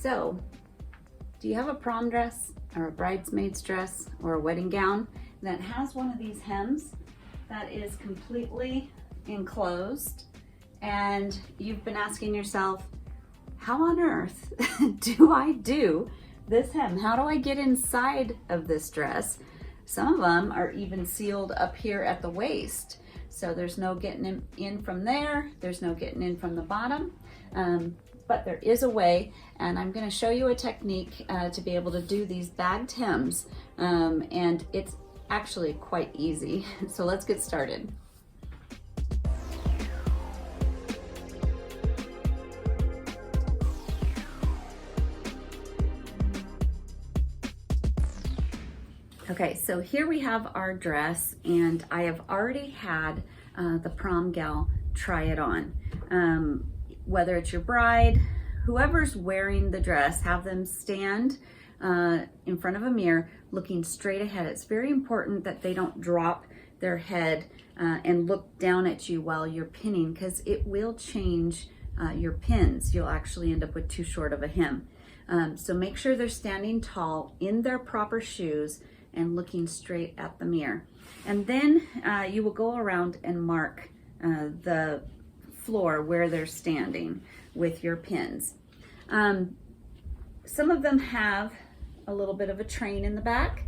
So, do you have a prom dress or a bridesmaid's dress or a wedding gown that has one of these hems that is completely enclosed, and you've been asking yourself, how on earth do I do this hem? How do I get inside of this dress? Some of them are even sealed up here at the waist. So there's no getting in from there. There's no getting in from the bottom. But there is a way, and I'm going to show you a technique to be able to do these bagged hems. And it's actually quite easy. So let's get started. Okay, so here we have our dress, and I have already had the prom gal try it on. Whether it's your bride, whoever's wearing the dress, have them stand in front of a mirror looking straight ahead. It's very important that they don't drop their head and look down at you while you're pinning, because it will change your pins. You'll actually end up with too short of a hem. So make sure they're standing tall in their proper shoes and looking straight at the mirror. And then you will go around and mark the floor where they're standing with your pins. Some of them have a little bit of a train in the back.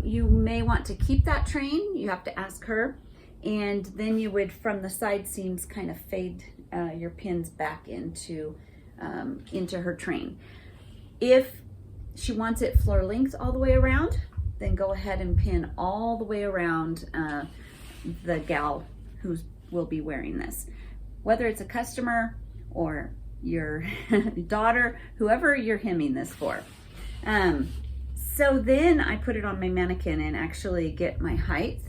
You may want to keep that train. You have to ask her. And then you would, from the side seams, kind of fade your pins back into her train. If she wants it floor length all the way around, then go ahead and pin all the way around the gal who will be wearing this. Whether it's a customer or your daughter, whoever you're hemming this for. So then I put it on my mannequin and actually get my height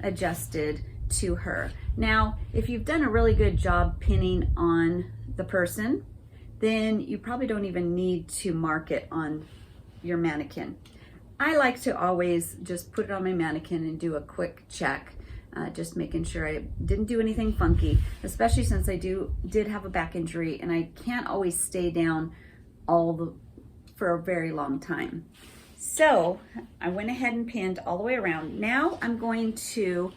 adjusted to her. Now, if you've done a really good job pinning on the person, then you probably don't even need to mark it on your mannequin. I like to always just put it on my mannequin and do a quick check, just making sure I didn't do anything funky, especially since I did have a back injury and I can't always stay down for a very long time. So I went ahead and pinned all the way around. Now I'm going to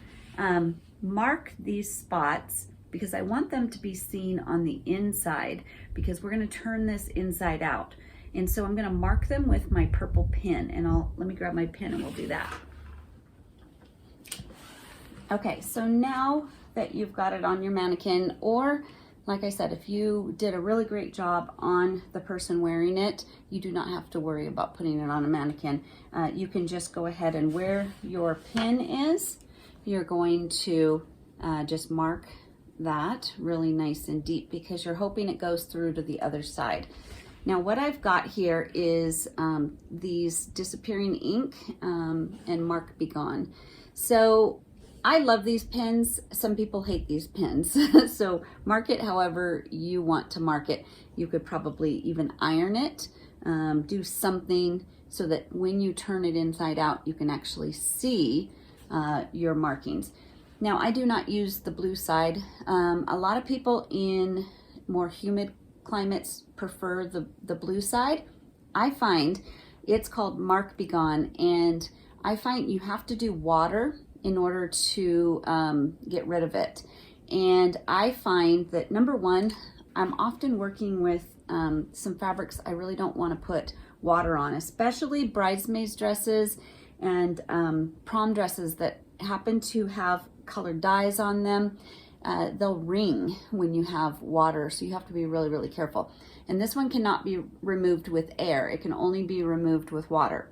mark these spots because I want them to be seen on the inside, because we're going to turn this inside out. And so I'm going to mark them with my purple pin, and let me grab my pin and we'll do that. Okay, so now that you've got it on your mannequin, or like I said, if you did a really great job on the person wearing it, you do not have to worry about putting it on a mannequin. You can just go ahead and where your pin is, you're going to just mark that really nice and deep, because you're hoping it goes through to the other side. Now what I've got here is these disappearing ink and Mark Be Gone. So I love these pins. Some people hate these pins. So mark it however you want to mark it. You could probably even iron it, do something so that when you turn it inside out, you can actually see your markings. Now I do not use the blue side. A lot of people in more humid climates prefer the blue side. I find it's called Mark Be Gone, and I find you have to do water in order to get rid of it. And I find that, number one, I'm often working with some fabrics I really don't want to put water on, especially bridesmaids dresses and prom dresses that happen to have colored dyes on them. They'll ring when you have water, so you have to be really, really careful. And this one cannot be removed with air. It can only be removed with water.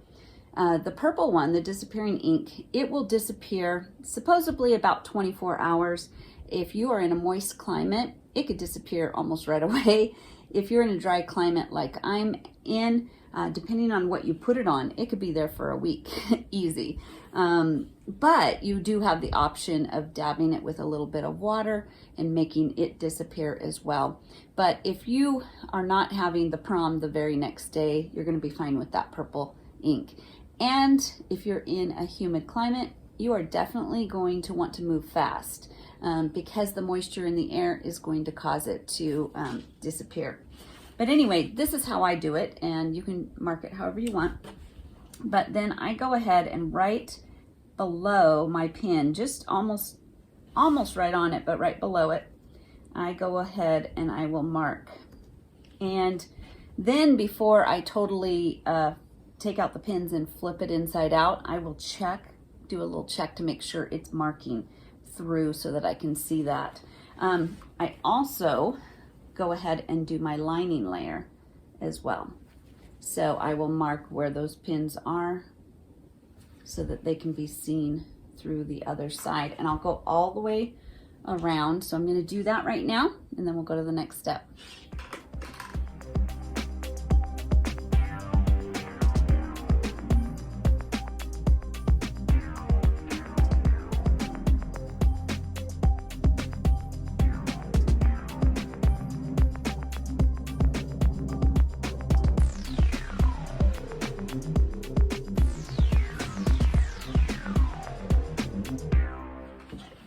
The purple one, the disappearing ink, it will disappear supposedly about 24 hours. If you are in a moist climate, it could disappear almost right away. If you're in a dry climate like I'm in, depending on what you put it on, it could be there for a week, easy. But you do have the option of dabbing it with a little bit of water and making it disappear as well. But if you are not having the prom the very next day, you're going to be fine with that purple ink. And if you're in a humid climate, you are definitely going to want to move fast because the moisture in the air is going to cause it to disappear. But anyway, this is how I do it, and you can mark it however you want. But then I go ahead and right below my pin, just almost right on it, but right below it, I go ahead and I will mark. And then before I totally take out the pins and flip it inside out, I will do a little check to make sure it's marking through so that I can see that. I also go ahead and do my lining layer as well. So I will mark where those pins are so that they can be seen through the other side. And I'll go all the way around. So I'm going to do that right now, and then we'll go to the next step.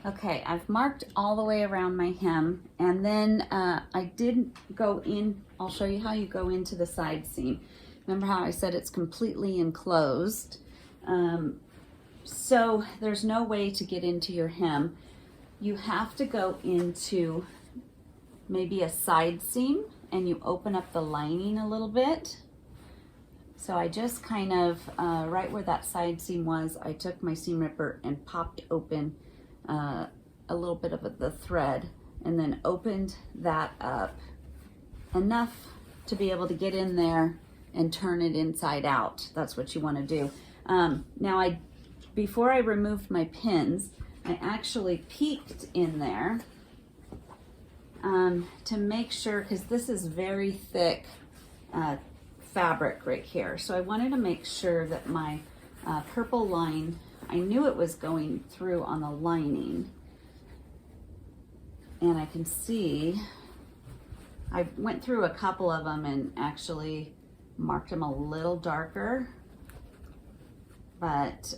Okay, I've marked all the way around my hem, and then I did go in. I'll show you how you go into the side seam. Remember how I said it's completely enclosed? So there's no way to get into your hem. You have to go into maybe a side seam, and you open up the lining a little bit. So I just kind of, right where that side seam was, I took my seam ripper and popped open a little bit of the thread, and then opened that up enough to be able to get in there and turn it inside out. That's what you want to do. Now before I removed my pins, I actually peeked in there to make sure, because this is very thick fabric right here. So I wanted to make sure that my purple line, I knew it was going through on the lining, and I can see I went through a couple of them and actually marked them a little darker, but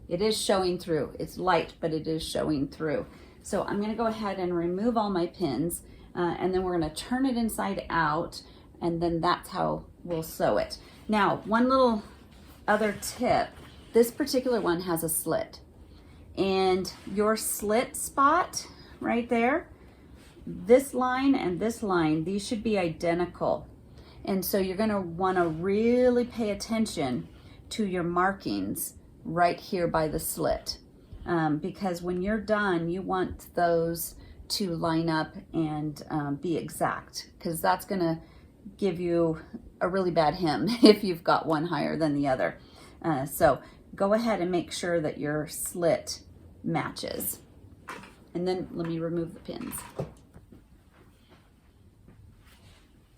it is showing through. It's light, but it is showing through. So I'm going to go ahead and remove all my pins, and then we're going to turn it inside out, and then that's how we'll sew it. Now, one little other tip. This particular one has a slit, and your slit spot right there, this line and this line, these should be identical. And so you're going to want to really pay attention to your markings right here by the slit, because when you're done, you want those to line up and be exact, because that's going to give you a really bad hem if you've got one higher than the other. So go ahead and make sure that your slit matches. And then let me remove the pins.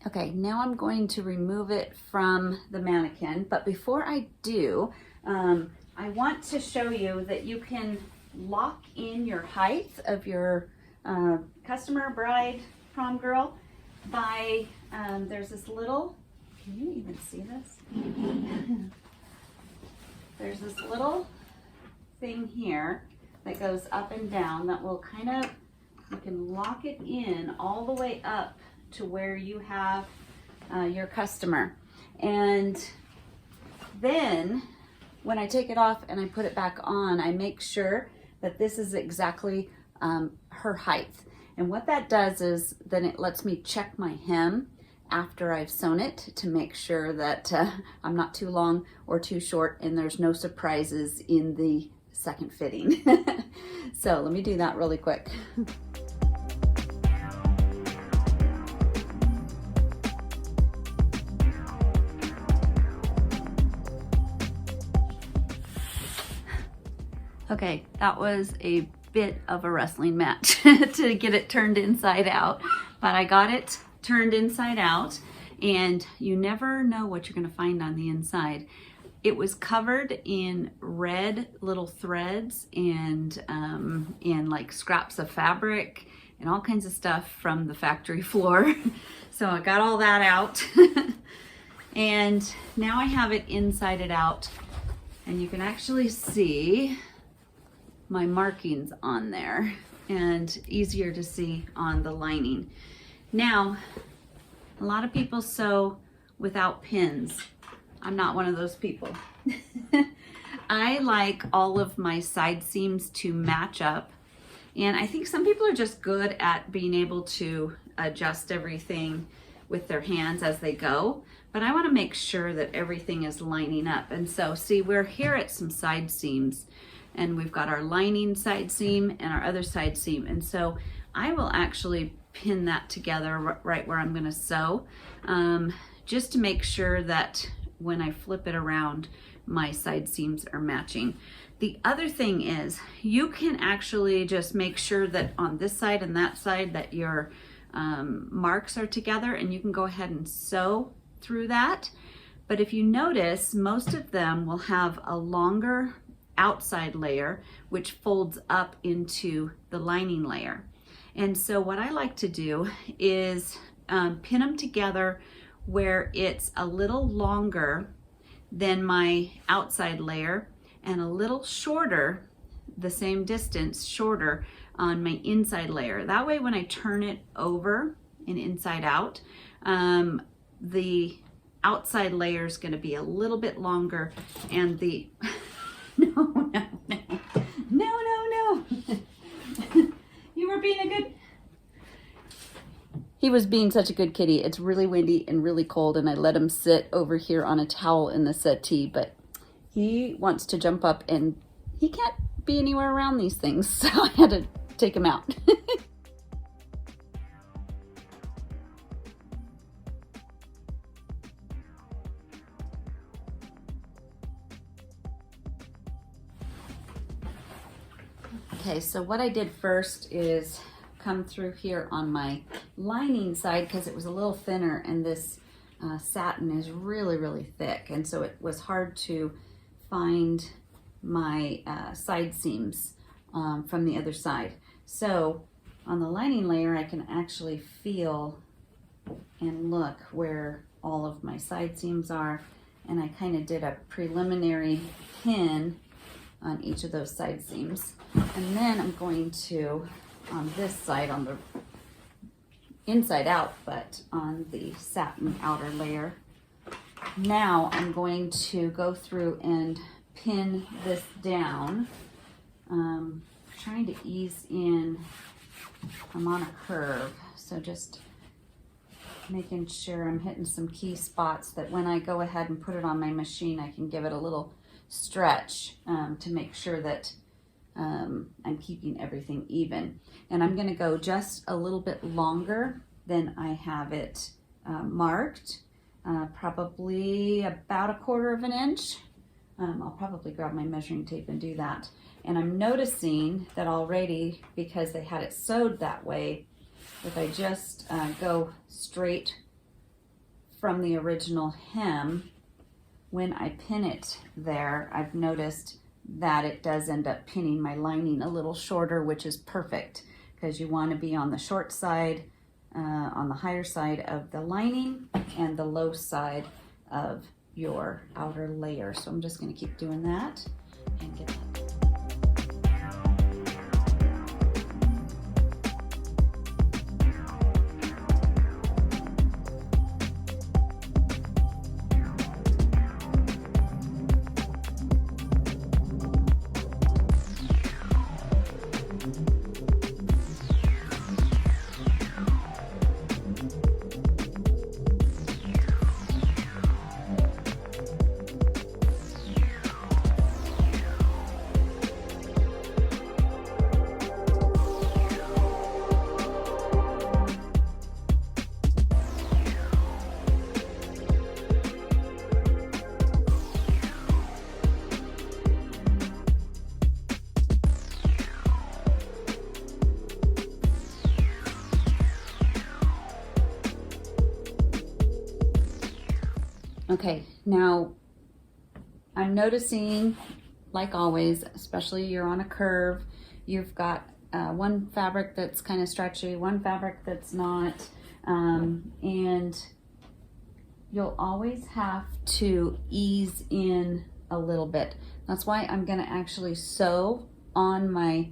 Okay, now I'm going to remove it from the mannequin, but before I do, I want to show you that you can lock in your height of your customer, bride, prom girl by, there's this little, can you even see this? There's this little thing here that goes up and down that will kind of, you can lock it in all the way up to where you have your customer. And then when I take it off and I put it back on, I make sure that this is exactly her height. And what that does is then it lets me check my hem after I've sewn it to make sure that I'm not too long or too short and there's no surprises in the second fitting. So let me do that really quick. Okay, that was a bit of a wrestling match to get it turned inside out, but I got it turned inside out, and you never know what you're going to find on the inside. It was covered in red little threads and like scraps of fabric and all kinds of stuff from the factory floor. So I got all that out and now I have it inside out, and you can actually see my markings on there and easier to see on the lining. Now, A lot of people sew without pins. I'm not one of those people. I like all of my side seams to match up. And I think some people are just good at being able to adjust everything with their hands as they go. But I want to make sure that everything is lining up. And so, see, we're here at some side seams. And we've got our lining side seam and our other side seam. And so I will actually pin that together right where I'm going to sew, just to make sure that when I flip it around, my side seams are matching. The other thing is you can actually just make sure that on this side and that side that your marks are together, and you can go ahead and sew through that. But if you notice, most of them will have a longer outside layer which folds up into the lining layer. And so what I like to do is pin them together where it's a little longer than my outside layer and a little shorter, the same distance shorter on my inside layer. That way when I turn it over and inside out, the outside layer is going to be a little bit longer, and the no. You were being a good... He was being such a good kitty. It's really windy and really cold, and I let him sit over here on a towel in the settee, but he wants to jump up and he can't be anywhere around these things, so I had to take him out. Okay, so what I did first is come through here on my lining side because it was a little thinner, and this satin is really thick, and so it was hard to find my side seams from the other side. So on the lining layer I can actually feel and look where all of my side seams are, and I kind of did a preliminary pin on each of those side seams. And then I'm going to, on this side, on the inside out, but on the satin outer layer, now I'm going to go through and pin this down, trying to ease in. I'm on a curve, so just making sure I'm hitting some key spots that when I go ahead and put it on my machine, I can give it a little stretch to make sure that I'm keeping everything even. And I'm going to go just a little bit longer than I have it marked, probably about 1/4 of an inch. I'll probably grab my measuring tape and do that. And I'm noticing that already, because they had it sewed that way, if I just go straight from the original hem, when I pin it there, I've noticed that it does end up pinning my lining a little shorter, which is perfect because you want to be on the short side, on the higher side of the lining and the low side of your outer layer. So I'm just going to keep doing that and get that. Okay, now I'm noticing, like always, especially you're on a curve, you've got one fabric that's kind of stretchy, one fabric that's not, and you'll always have to ease in a little bit. That's why I'm going to actually sew on my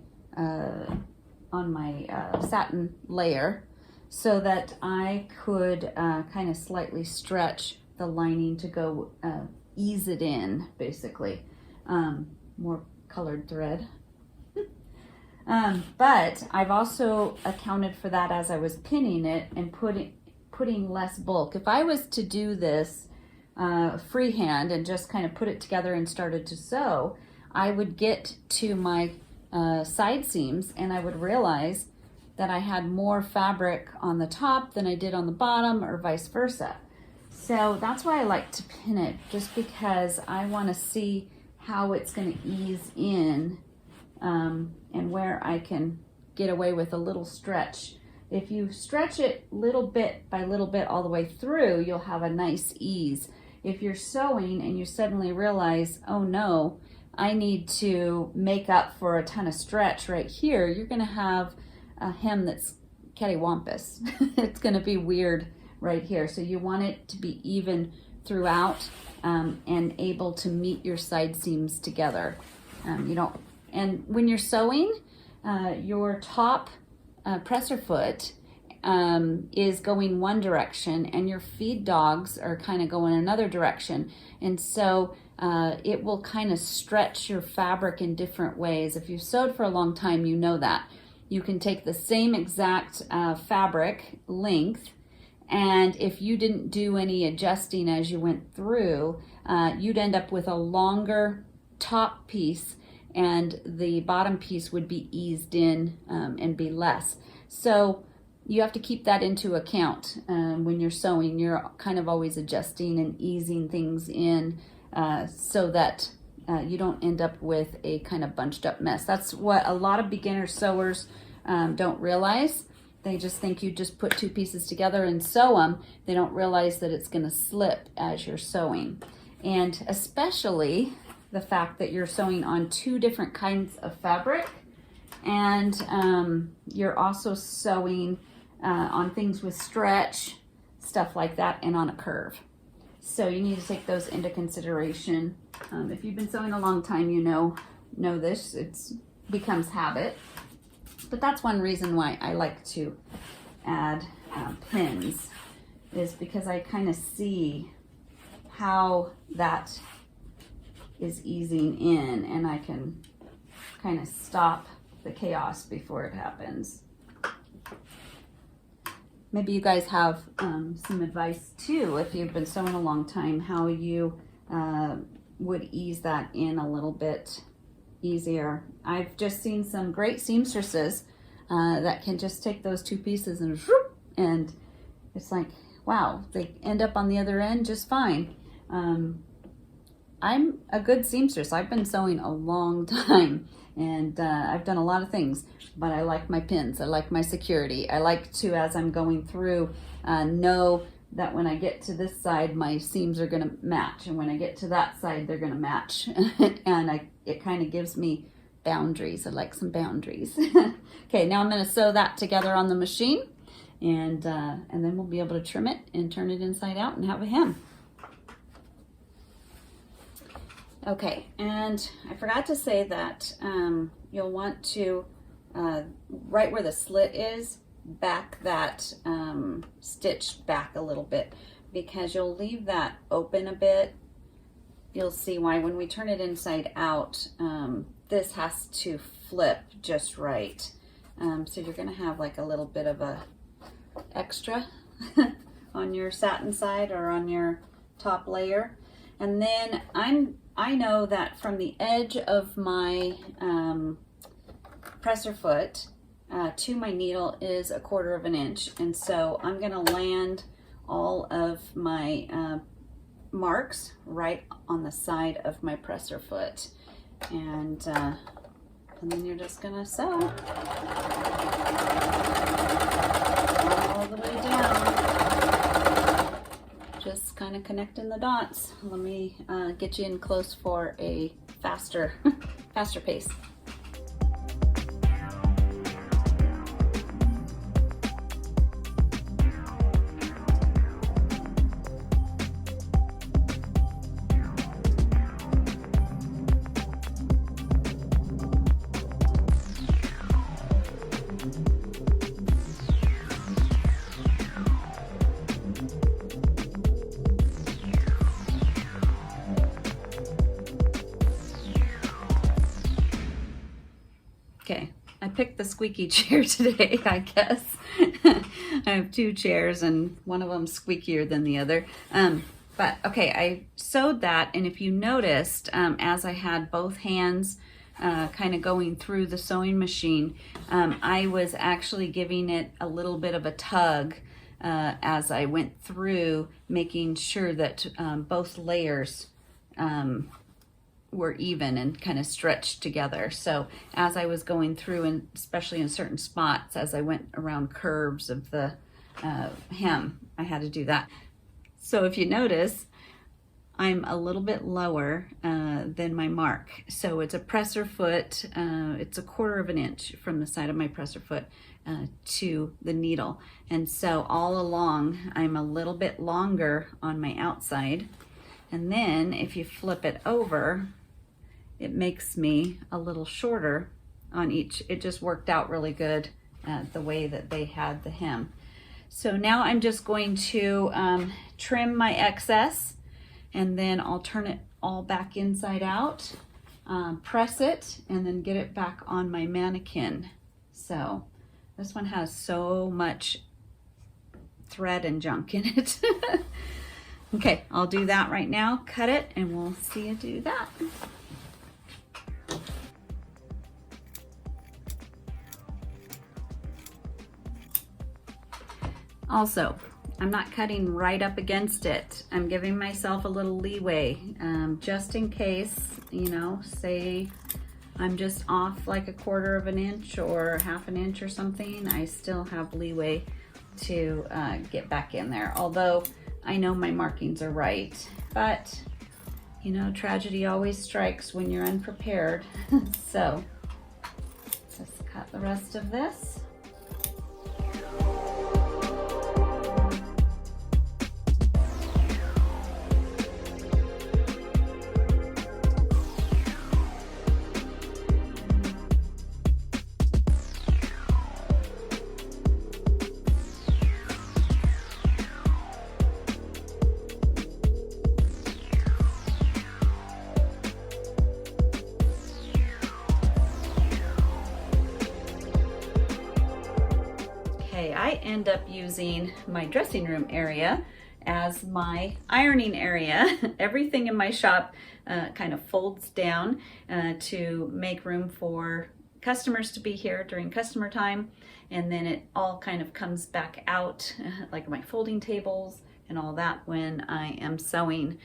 satin layer, so that I could kind of slightly stretch the lining to go ease it in, basically. More colored thread. But I've also accounted for that as I was pinning it and putting less bulk. If I was to do this freehand and just kind of put it together and started to sew, I would get to my side seams and I would realize that I had more fabric on the top than I did on the bottom, or vice versa. So that's why I like to pin it, just because I want to see how it's going to ease in and where I can get away with a little stretch. If you stretch it little bit by little bit all the way through, you'll have a nice ease. If you're sewing and you suddenly realize, oh no, I need to make up for a ton of stretch right here, you're going to have a hem that's cattywampus. It's going to be weird right here. So you want it to be even throughout and able to meet your side seams together. And when you're sewing, your top presser foot is going one direction and your feed dogs are kind of going another direction. And so it will kind of stretch your fabric in different ways. If you've sewed for a long time, you know that. You can take the same exact fabric length, and if you didn't do any adjusting as you went through, you'd end up with a longer top piece and the bottom piece would be eased in and be less. So you have to keep that into account when you're sewing. You're kind of always adjusting and easing things in so that you don't end up with a kind of bunched up mess. That's what a lot of beginner sewers don't realize. They just think you just put two pieces together and sew them. They don't realize that it's going to slip as you're sewing. And especially the fact that you're sewing on two different kinds of fabric, and you're also sewing on things with stretch, stuff like that, and on a curve. So you need to take those into consideration. If you've been sewing a long time, you know this. It becomes habit. But that's one reason why I like to add pins, is because I kind of see how that is easing in, and I can kind of stop the chaos before it happens. Maybe you guys have some advice too, if you've been sewing a long time, how you would ease that in a little bit easier. I've just seen some great seamstresses that can just take those two pieces and it's like, wow, they end up on the other end just fine. I'm a good seamstress. I've been sewing a long time, and I've done a lot of things, but I like my pins. I like my security. I like to, as I'm going through, know that when I get to this side, my seams are going to match, and when I get to that side, they're going to match. And it kind of gives me boundaries. I like some boundaries. Okay, now I'm going to sew that together on the machine, and then we'll be able to trim it and turn it inside out and have a hem. Okay, and I forgot to say that you'll want to, right where the slit is, back that stitch back a little bit, because you'll leave that open a bit. You'll see why when we turn it inside out, this has to flip just right. So you're gonna have like a little bit of a extra on your satin side or on your top layer. And then I know that from the edge of my presser foot to my needle is 1/4 of an inch, and so I'm going to land all of my marks right on the side of my presser foot, and then you're just going to sew all the way down. Just kind of connecting the dots. Let me get you in close for a faster pace. picked the squeaky chair today, I guess. I have 2 chairs and one of them's squeakier than the other. But okay, I sewed that, and if you noticed, as I had both hands kind of going through the sewing machine, I was actually giving it a little bit of a tug as I went through, making sure that both layers were even and kind of stretched together. So as I was going through, and especially in certain spots, as I went around curves of the hem, I had to do that. So if you notice, I'm a little bit lower than my mark. So it's a presser foot, it's 1/4 of an inch from the side of my presser foot to the needle. And so all along, I'm a little bit longer on my outside. And then if you flip it over, it makes me a little shorter on each. It just worked out really good the way that they had the hem. So now I'm just going to trim my excess, and then I'll turn it all back inside out, press it, and then get it back on my mannequin. So this one has so much thread and junk in it. Okay, I'll do that right now, cut it, and we'll see you do that. Also, I'm not cutting right up against it. I'm giving myself a little leeway, just in case, you know, say I'm just off like 1/4 of an inch or 1/2 an inch or something, I still have leeway to get back in there. Although I know my markings are right, but you know, tragedy always strikes when you're unprepared. So let's cut the rest of this. I end up using my dressing room area as my ironing area. Everything in my shop kind of folds down to make room for customers to be here during customer time, and then it all kind of comes back out, like my folding tables and all that, when I am sewing.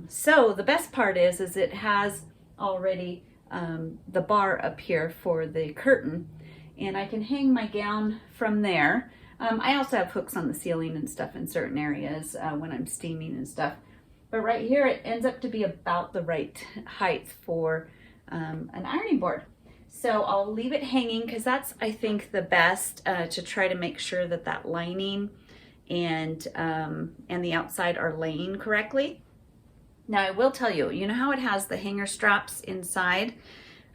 So the best part is it has already the bar up here for the curtain, and I can hang my gown from there. I also have hooks on the ceiling and stuff in certain areas when I'm steaming and stuff. But right here, it ends up to be about the right height for an ironing board. So I'll leave it hanging, because that's, I think, the best to try to make sure that that lining and the outside are laying correctly. Now I will tell you, you know how it has the hanger straps inside?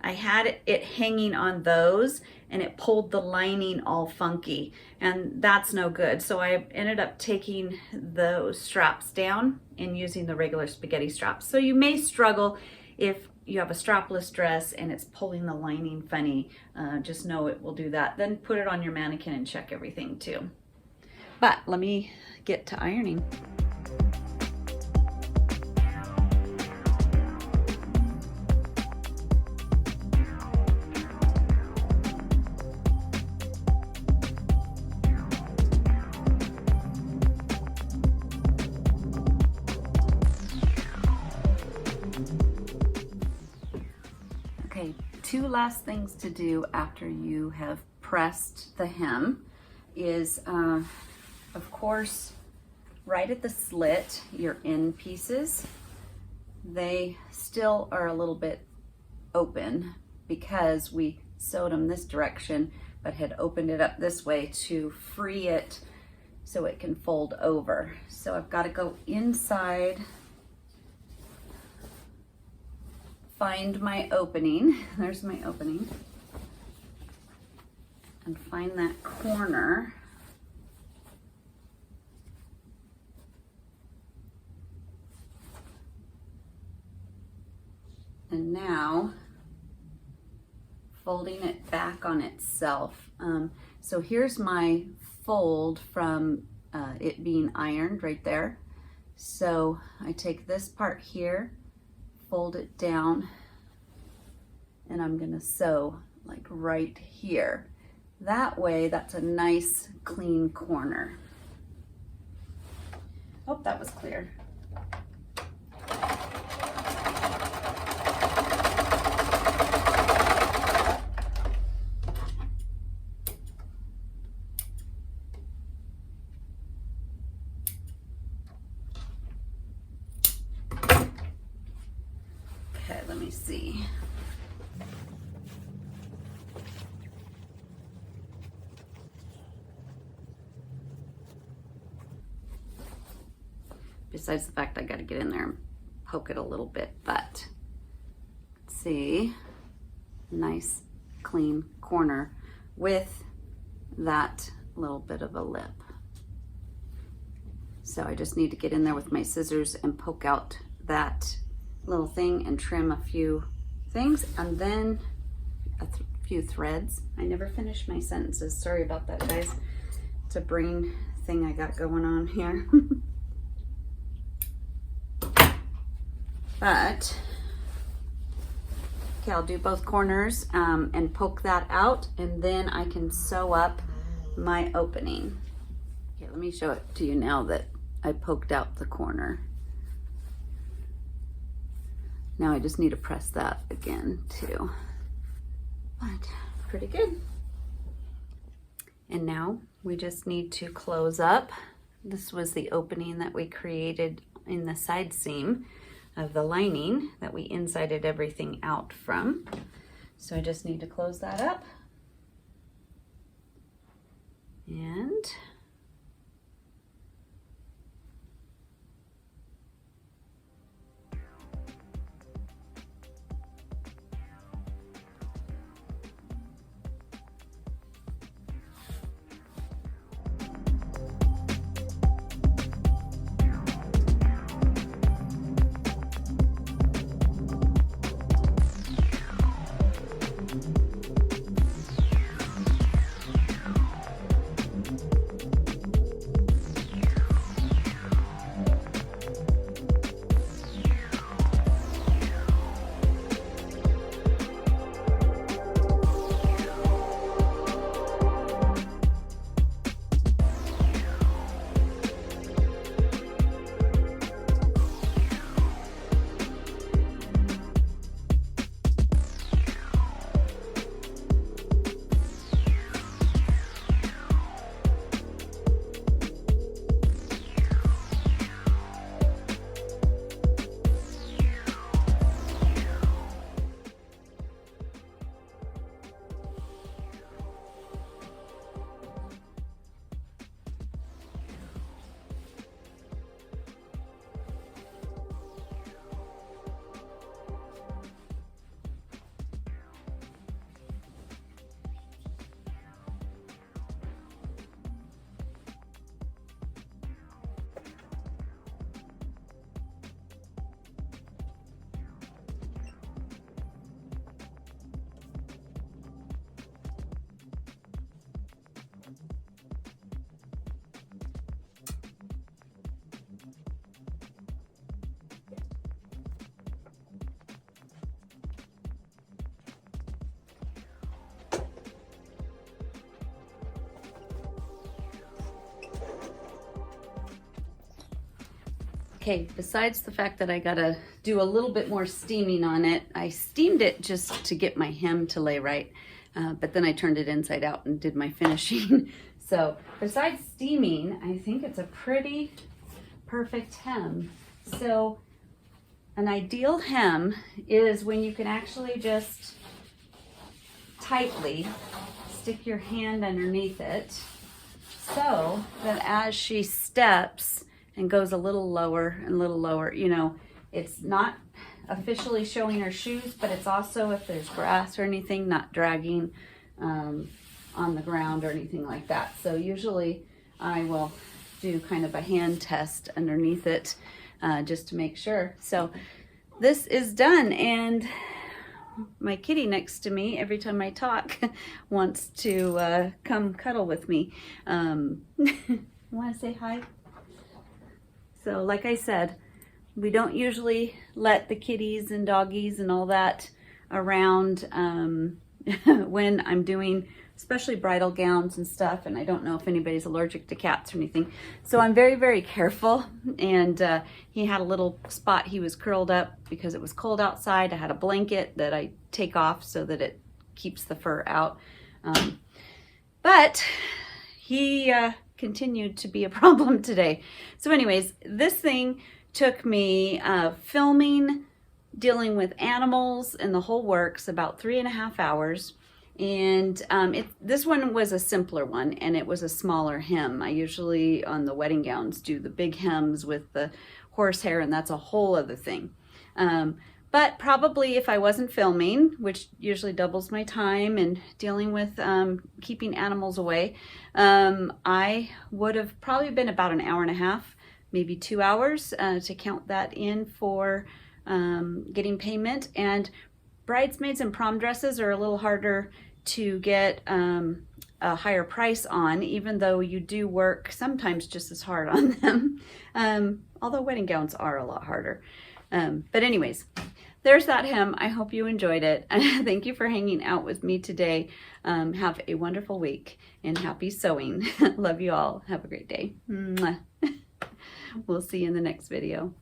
I had it hanging on those, and it pulled the lining all funky, and that's no good. So I ended up taking those straps down and using the regular spaghetti straps. So you may struggle if you have a strapless dress and it's pulling the lining funny. Just know it will do that. Then put it on your mannequin and check everything too. But let me get to ironing. Okay, 2 last things to do after you have pressed the hem is, of course, right at the slit, your end pieces, they still are a little bit open because we sewed them this direction, but had opened it up this way to free it so it can fold over. So I've got to go inside, find my opening. There's my opening. And find that corner. And now folding it back on itself. So here's my fold from it being ironed right there. So I take this part here, fold it down, and I'm gonna sew like right here. That way, that's a nice clean corner. Hope that was clear. Okay, let me see. Besides the fact I got to get in there and poke it a little bit, but see, nice clean corner with that little bit of a lip. So I just need to get in there with my scissors and poke out that little thing and trim a few things, and then a few threads. I never finished my sentences. Sorry about that, guys. It's a brain thing I got going on here. But, okay, I'll do both corners and poke that out, and then I can sew up my opening. Okay, let me show it to you now that I poked out the corner. Now I just need to press that again too. But pretty good. And now we just need to close up. This was the opening that we created in the side seam of the lining that we insided everything out from. So I just need to close that up. And okay, besides the fact that I gotta do a little bit more steaming on it, I steamed it just to get my hem to lay right, but then I turned it inside out and did my finishing. So besides steaming, I think it's a pretty perfect hem. So an ideal hem is when you can actually just tightly stick your hand underneath it so that as she steps and goes a little lower and a little lower, you know, it's not officially showing her shoes, but it's also, if there's grass or anything, not dragging on the ground or anything like that. So usually I will do kind of a hand test underneath it just to make sure. So this is done, and my kitty next to me every time I talk wants to come cuddle with me. Want to say hi? So like I said, we don't usually let the kitties and doggies and all that around when I'm doing especially bridal gowns and stuff, and I don't know if anybody's allergic to cats or anything. So I'm very, very careful, and he had a little spot he was curled up because it was cold outside. I had a blanket that I take off so that it keeps the fur out. But he continued to be a problem today. So anyways, this thing took me filming, dealing with animals and the whole works about 3.5 hours. And this one was a simpler one, and it was a smaller hem. I usually on the wedding gowns do the big hems with the horsehair, and that's a whole other thing. But probably if I wasn't filming, which usually doubles my time and dealing with keeping animals away, I would have probably been about 1.5 hours, maybe 2 hours to count that in for getting payment. And bridesmaids and prom dresses are a little harder to get a higher price on, even though you do work sometimes just as hard on them. Although wedding gowns are a lot harder. But anyways, there's that hem. I hope you enjoyed it. Thank you for hanging out with me today. Have a wonderful week and happy sewing. Love you all. Have a great day. Mwah. We'll see you in the next video.